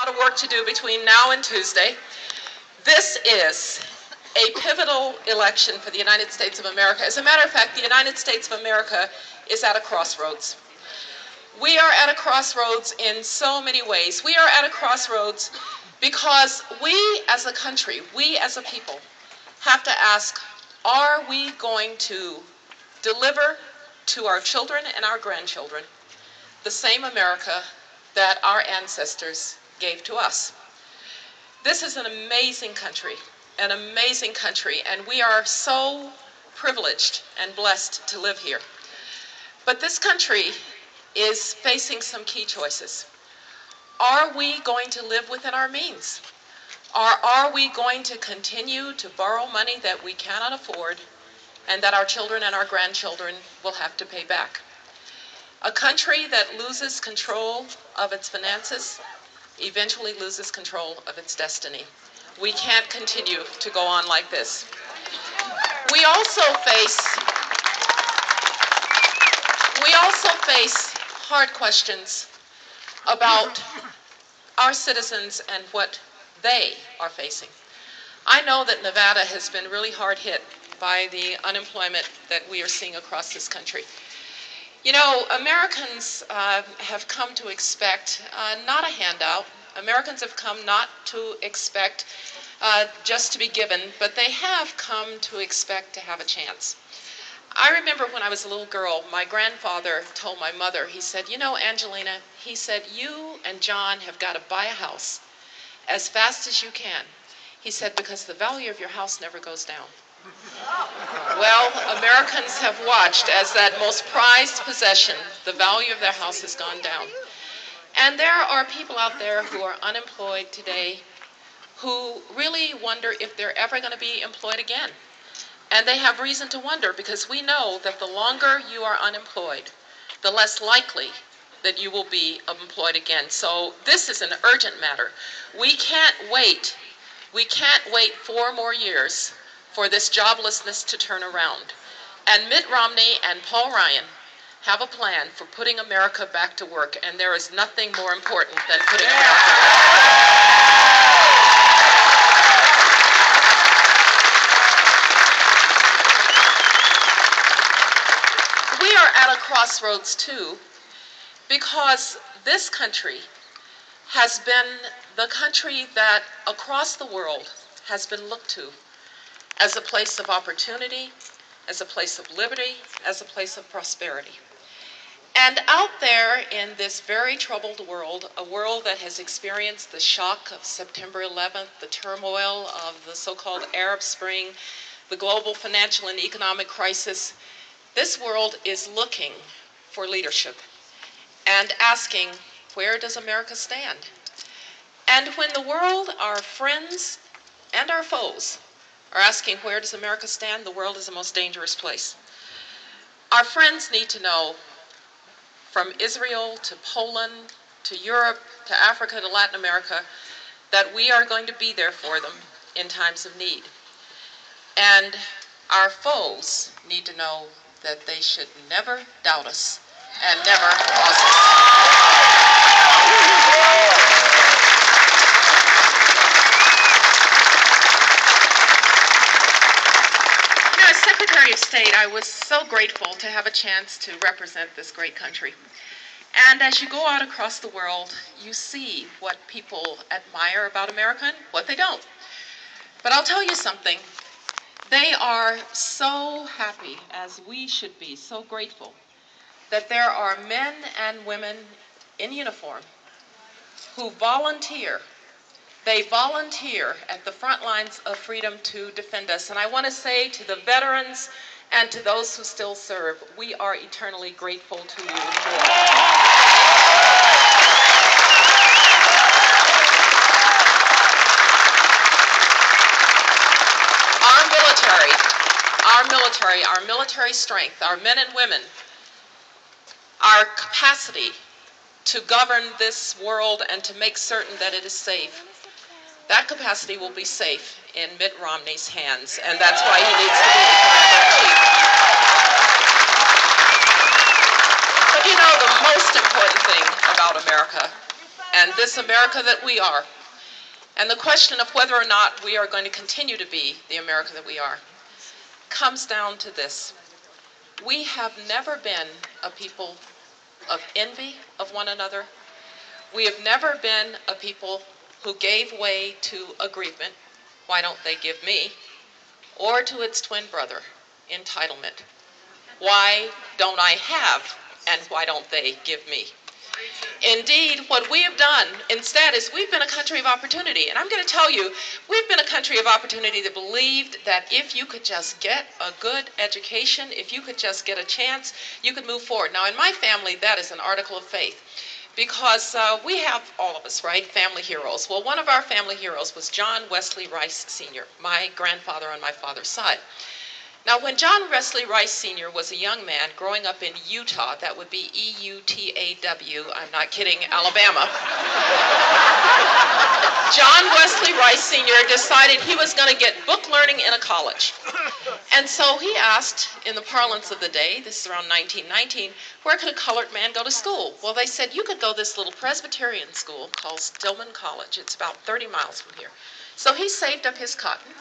A lot of work to do between now and Tuesday. This is a pivotal election for the United States of America. As a matter of fact, the United States of America is at a crossroads. We are at a crossroads in so many ways. We are at a crossroads because we as a country, we as a people, have to ask, are we going to deliver to our children and our grandchildren the same America that our ancestors gave to us? This is an amazing country, and we are so privileged and blessed to live here. But this country is facing some key choices. Are we going to live within our means? Or are we going to continue to borrow money that we cannot afford and that our children and our grandchildren will have to pay back? A country that loses control of its finances eventually loses control of its destiny. We can't continue to go on like this. We also face hard questions about our citizens and what they are facing. I know that Nevada has been really hard hit by the unemployment that we are seeing across this country. You know, Americans have come to expect not a handout. Americans have come not to expect just to be given, but they have come to expect to have a chance. I remember when I was a little girl, my grandfather told my mother, he said, you know, Angelina, he said, you and John have got to buy a house as fast as you can. He said, because the value of your house never goes down. Well, Americans have watched as that most prized possession, the value of their house has gone down. And there are people out there who are unemployed today who really wonder if they're ever going to be employed again. And they have reason to wonder because we know that the longer you are unemployed, the less likely that you will be employed again. So this is an urgent matter. We can't wait. We can't wait 4 more years for this joblessness to turn around. And Mitt Romney and Paul Ryan have a plan for putting America back to work, and there is nothing more important than putting America back to work. We are at a crossroads too, because this country has been the country that across the world has been looked to as a place of opportunity, as a place of liberty, as a place of prosperity. And out there in this very troubled world, a world that has experienced the shock of September 11th, the turmoil of the so-called Arab Spring, the global financial and economic crisis, this world is looking for leadership and asking, where does America stand? And when the world, our friends and our foes, are asking where does America stand, the world is the most dangerous place. Our friends need to know, from Israel to Poland to Europe to Africa to Latin America, that we are going to be there for them in times of need. And our foes need to know that they should never doubt us and never cross us. You know, as Secretary of State, I was so grateful to have a chance to represent this great country. And as you go out across the world, you see what people admire about America and what they don't. But I'll tell you something. They are so happy, as we should be, so grateful, that there are men and women in uniform who volunteer. They volunteer at the front lines of freedom to defend us. And I want to say to the veterans and to those who still serve, we are eternally grateful to you. Our military strength, our men and women, our capacity to govern this world and to make certain that it is safe, that capacity will be safe in Mitt Romney's hands, and that's why he needs to be the commander-in-chief. But you know, the most important thing about America and this America that we are, and the question of whether or not we are going to continue to be the America that we are, comes down to this. We have never been a people of envy of one another. We have never been a people who gave way to aggrievement, why don't they give me, or to its twin brother, entitlement. Why don't I have, and why don't they give me? Indeed, what we have done instead is we've been a country of opportunity. And I'm going to tell you, we've been a country of opportunity that believed that if you could just get a good education, if you could just get a chance, you could move forward. Now, in my family, that is an article of faith. Because we have, all of us, right, family heroes. Well, one of our family heroes was John Wesley Rice, Sr., my grandfather on my father's side. Now, when John Wesley Rice, Sr. was a young man growing up in Utah, that would be E-U-T-A-W, I'm not kidding, Alabama, John Wesley Rice, Sr. decided he was going to get book learning in a college. And so he asked, in the parlance of the day, this is around 1919, where could a colored man go to school? Well, they said, you could go to this little Presbyterian school called Stillman College. It's about 30 miles from here. So he saved up his cotton,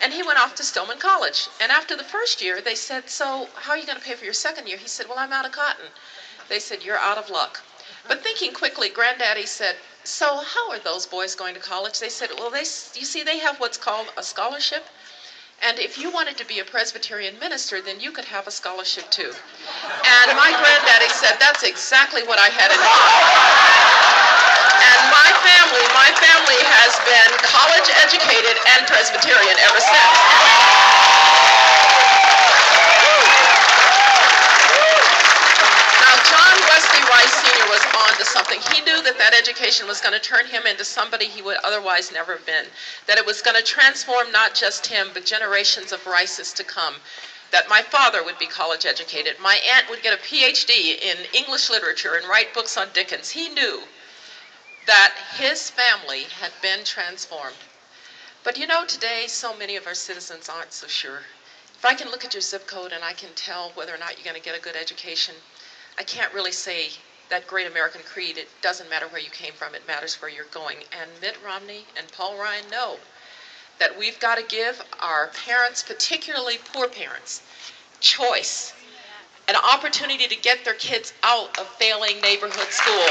and he went off to Stillman College. And after the first year, they said, so how are you going to pay for your second year? He said, well, I'm out of cotton. They said, you're out of luck. But thinking quickly, Granddaddy said, so how are those boys going to college? They said, well, you see, they have what's called a scholarship. And if you wanted to be a Presbyterian minister, then you could have a scholarship too. And my granddaddy said, that's exactly what I had in mind. And my family has been college educated and Presbyterian ever since. Now, John Wesley Rice Sr. was on to something. He knew that that education was going to turn him into somebody he would otherwise never have been, that it was going to transform not just him, but generations of Rices to come, that my father would be college educated, my aunt would get a PhD in English literature and write books on Dickens. He knew that his family had been transformed. But you know, today, so many of our citizens aren't so sure. If I can look at your zip code and I can tell whether or not you're going to get a good education, I can't really say that great American creed, it doesn't matter where you came from, it matters where you're going. And Mitt Romney and Paul Ryan know that we've got to give our parents, particularly poor parents, choice, an opportunity to get their kids out of failing neighborhood schools.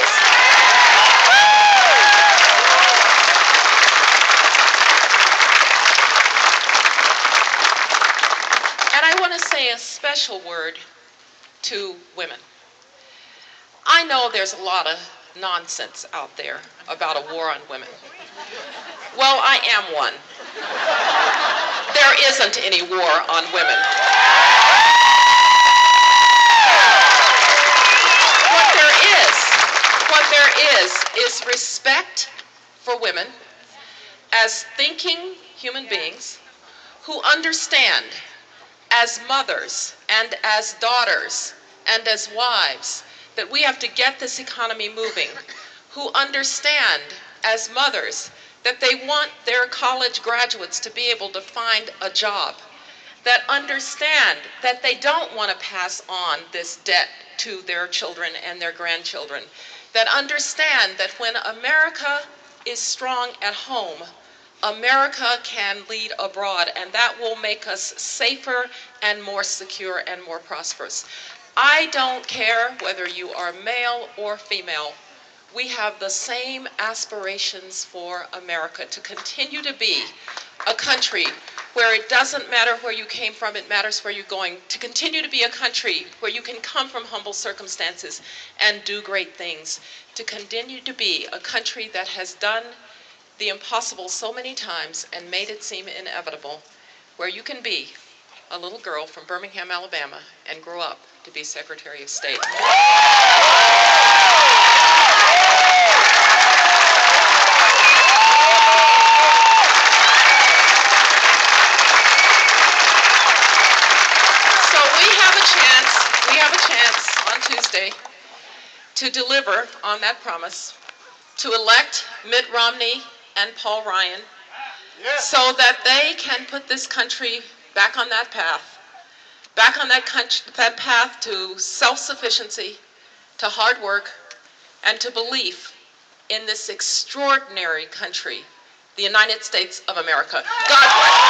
And I want to say a special word to women. I know there's a lot of nonsense out there about a war on women. Well, I am one. There isn't any war on women. What there is respect for women as thinking human beings who understand as mothers and as daughters and as wives that we have to get this economy moving, who understand as mothers that they want their college graduates to be able to find a job, that understand that they don't want to pass on this debt to their children and their grandchildren, that understand that when America is strong at home, America can lead abroad, and that will make us safer and more secure and more prosperous. I don't care whether you are male or female. We have the same aspirations for America to continue to be a country where it doesn't matter where you came from, it matters where you're going. To continue to be a country where you can come from humble circumstances and do great things. To continue to be a country that has done the impossible so many times and made it seem inevitable, where you can be a little girl from Birmingham, Alabama, and grow up to be Secretary of State. We have a chance on Tuesday to deliver on that promise, to elect Mitt Romney and Paul Ryan, so that they can put this country back on that path, that path to self-sufficiency, to hard work, and to belief in this extraordinary country, the United States of America. God bless.